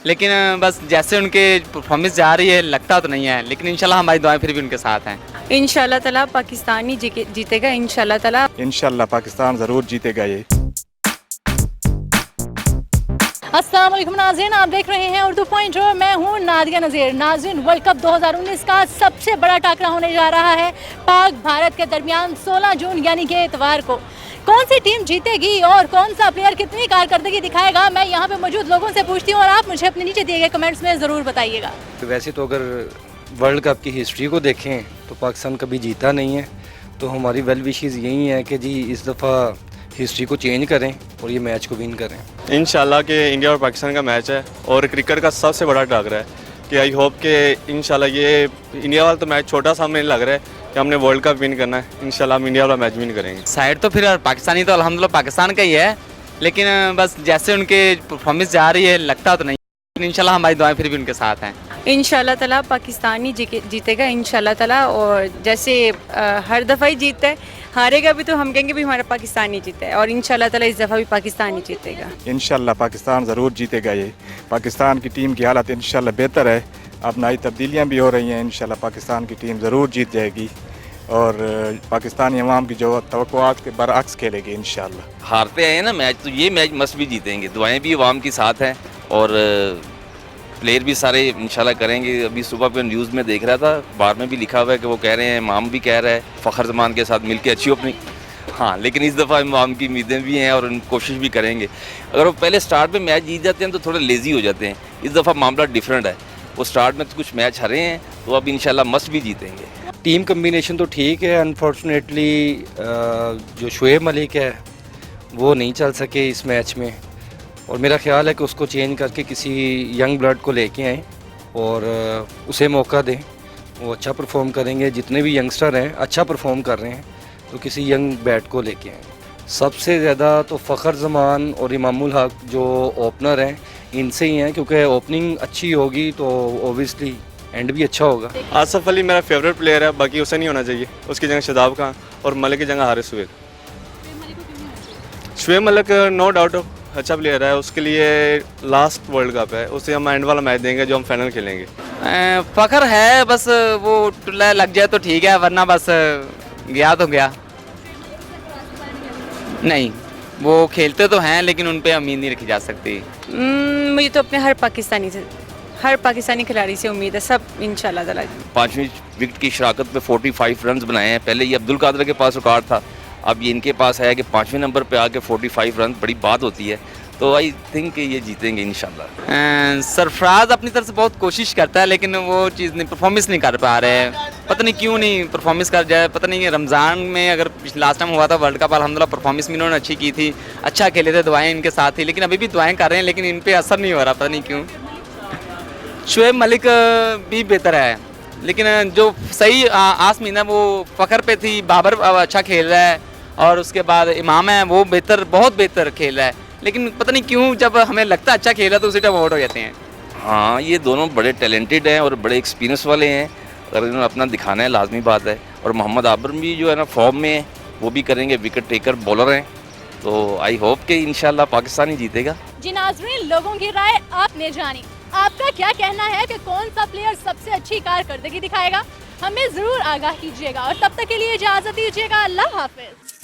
लेकिन बस जैसे उनके परफॉर्मेंस जा रही है लगता तो नहीं है, लेकिन इंशाल्लाह हमारी दुआएं फिर भी उनके साथ हैं। इंशाल्लाह ताला पाकिस्तान ही जीतेगा इंशाल्लाह ताला। इंशाल्लाह पाकिस्तान ज़रूर जीतेगा ये। अस्सलाम वालेकुम नाज़रीन, आप देख रहे हैं उर्दू पॉइंट और मैं हूं नादिया नज़ीर। नाज़रीन, वर्ल्ड कप 2019 का सबसे बड़ा टाकरा होने जा रहा है पाक भारत के दरमियान 16 जून यानी कि इतवार को। कौन सी टीम जीतेगी और कौन सा प्लेयर कितनी कारकर्दगी दिखाएगा, मैं यहाँ पे मौजूद लोगों से पूछती हूँ और आप मुझे अपने नीचे दिए गए कमेंट्स में ज़रूर बताइएगा। तो वैसे तो अगर वर्ल्ड कप की हिस्ट्री को देखें तो पाकिस्तान कभी जीता नहीं है, तो हमारी वेल विशेज़ यही है कि जी इस दफ़ा हिस्ट्री को चेंज करें और ये मैच को विन करें। इंशाल्लाह कि इंडिया और पाकिस्तान का मैच है और क्रिकेट का सबसे बड़ा टाकरा है कि आई होप कि इंशाल्लाह ये इंडिया वाला तो मैच छोटा सा हमें लग रहा है कि हमने वर्ल्ड कप विन करना है। इंशाल्लाह हम इंडिया वाला मैच विन करेंगे। साइड तो फिर पाकिस्तानी तो अल्हम्दुलिल्लाह पाकिस्तान का ही है, लेकिन बस जैसे उनके परफॉर्मेंस जा रही है लगता तो नहीं, लेकिन इंशाल्लाह हमारी दुआएं फिर भी उनके साथ हैं। इंशाल्लाह ताला पाकिस्तान ही जीतेगा इंशाल्लाह ताला। और जैसे हर दफ़ा ही जीतता है, हारेगा भी तो हम कहेंगे भी हमारा पाकिस्तान ही जीता है, और इंशाल्लाह ताला इस दफ़ा भी पाकिस्तान ही जीतेगा। इंशाल्लाह पाकिस्तान ज़रूर जीतेगा ये। पाकिस्तान की टीम की हालत इंशाल्लाह बेहतर है, अब नई तब्दीलियाँ भी हो रही हैं। इंशाल्लाह पाकिस्तान की टीम ज़रूर जीत जाएगी और पाकिस्तानी अवाम की जो तवक्कुआत के बरअक्स खेलेगी इंशाल्लाह। हारते आए हैं ना मैच, तो ये मैच मस्ट भी जीतेंगे। दुआएं भी अवाम के साथ हैं और प्लेयर भी सारे इंशाल्लाह करेंगे। अभी सुबह पे न्यूज़ में देख रहा था, बाहर में भी लिखा हुआ है कि वो कह रहे हैं, इमाम भी कह रहा है फ़खर जमान के साथ मिलकर अच्छी ओपनिंग। हाँ, लेकिन इस दफ़ा इमाम की उम्मीदें भी हैं और कोशिश भी करेंगे। अगर वो पहले स्टार्ट में मैच जीत जाते हैं तो थोड़े लेज़ी हो जाते हैं। इस दफ़ा मामला डिफरेंट है, वो स्टार्ट में तो कुछ मैच हारे हैं तो अब इंशाल्लाह मस्ट भी जीतेंगे। टीम कम्बिनेशन तो ठीक है, अनफॉर्चुनेटली जो शुएब मलिक है वो नहीं चल सके इस मैच में, और मेरा ख्याल है कि उसको चेंज करके किसी यंग ब्लड को लेके आएँ और उसे मौका दें। वो अच्छा परफॉर्म करेंगे, जितने भी यंगस्टर हैं अच्छा परफॉर्म कर रहे हैं, तो किसी यंग बैट को लेके आएँ। सबसे ज़्यादा तो फ़खर जमान और इमामुल हक जो ओपनर हैं इनसे ही हैं, क्योंकि ओपनिंग अच्छी होगी तो ओबियसली एंड भी अच्छा होगा। आसफ अली मेरा फेवरेट प्लेयर है, बाकी उसे नहीं होना चाहिए। उसकी जगह शादाब खान और मलिक की जगह हारिस सुहेल। शुएब मलिक नो डाउट अच्छा प्लेयर है, उसके लिए लास्ट वर्ल्ड कप है, उसे हम एंड वाला मैच देंगे जो हम फाइनल खेलेंगे। फ़खर है, बस वो टुल्ला लग जाए तो ठीक है, वरना बस गया तो गया। नहीं, वो खेलते तो हैं लेकिन उन पर उम्मीद नहीं रखी जा सकती। मुझे तो अपने हर पाकिस्तानी खिलाड़ी से उम्मीद है, सब इंशाल्लाह ताला। 5वीं विकेट की शराकत पे 45 रन बनाए हैं। पहले ये अब्दुल कादर के पास रिकॉर्ड था, अब ये इनके पास है कि 5वें नंबर पे आके 45 रन बड़ी बात होती है, तो आई थिंक कि ये जीतेंगे इंशाल्लाह। सरफराज अपनी तरफ से बहुत कोशिश करता है लेकिन वो चीज़ नहीं, परफॉर्मेंस नहीं कर पा रहे हैं। पता नहीं क्यों नहीं परफॉर्मेंस कर जाए, पता नहीं। रमज़ान में अगर लास्ट टाइम हुआ था वर्ल्ड कप, अल्हम्दुलिल्लाह परफॉर्मेंस भी इन्होंने अच्छी की थी, अच्छा खेले थे, दुआएं इनके साथ थी, लेकिन अभी भी दुआएं कर रहे हैं लेकिन इन पर असर नहीं हो रहा, पता नहीं क्यों। शुएब मलिक भी बेहतर है, लेकिन जो सही आसमीन है वो फ़खर पे थी। बाबर अच्छा खेल रहा है और उसके बाद इमाम है, वो बेहतर, बहुत बेहतर खेल रहा है, लेकिन पता नहीं क्यों जब हमें लगता है अच्छा खेल रहा है तो उसी टाइम आउट हो जाते हैं। हाँ, ये दोनों बड़े टैलेंटेड हैं और बड़े एक्सपीरियंस वाले हैं, अगर इन्होंने अपना दिखाना है लाजमी बात है। और मोहम्मद आबर भी जो है ना फॉर्म में है, वो भी करेंगे, विकेट टेकर बॉलर हैं, तो आई होप कि इंशाल्लाह पाकिस्तान ही जीतेगा। जी नाज़रीन, लोगों की राय आपने जानी, आपका क्या कहना है कि कौन सा प्लेयर सबसे अच्छी कारकर्दगी दिखाएगा, हमें ज़रूर आगाह कीजिएगा और तब तक के लिए इजाज़त दीजिएगा। अल्लाह हाफिज़।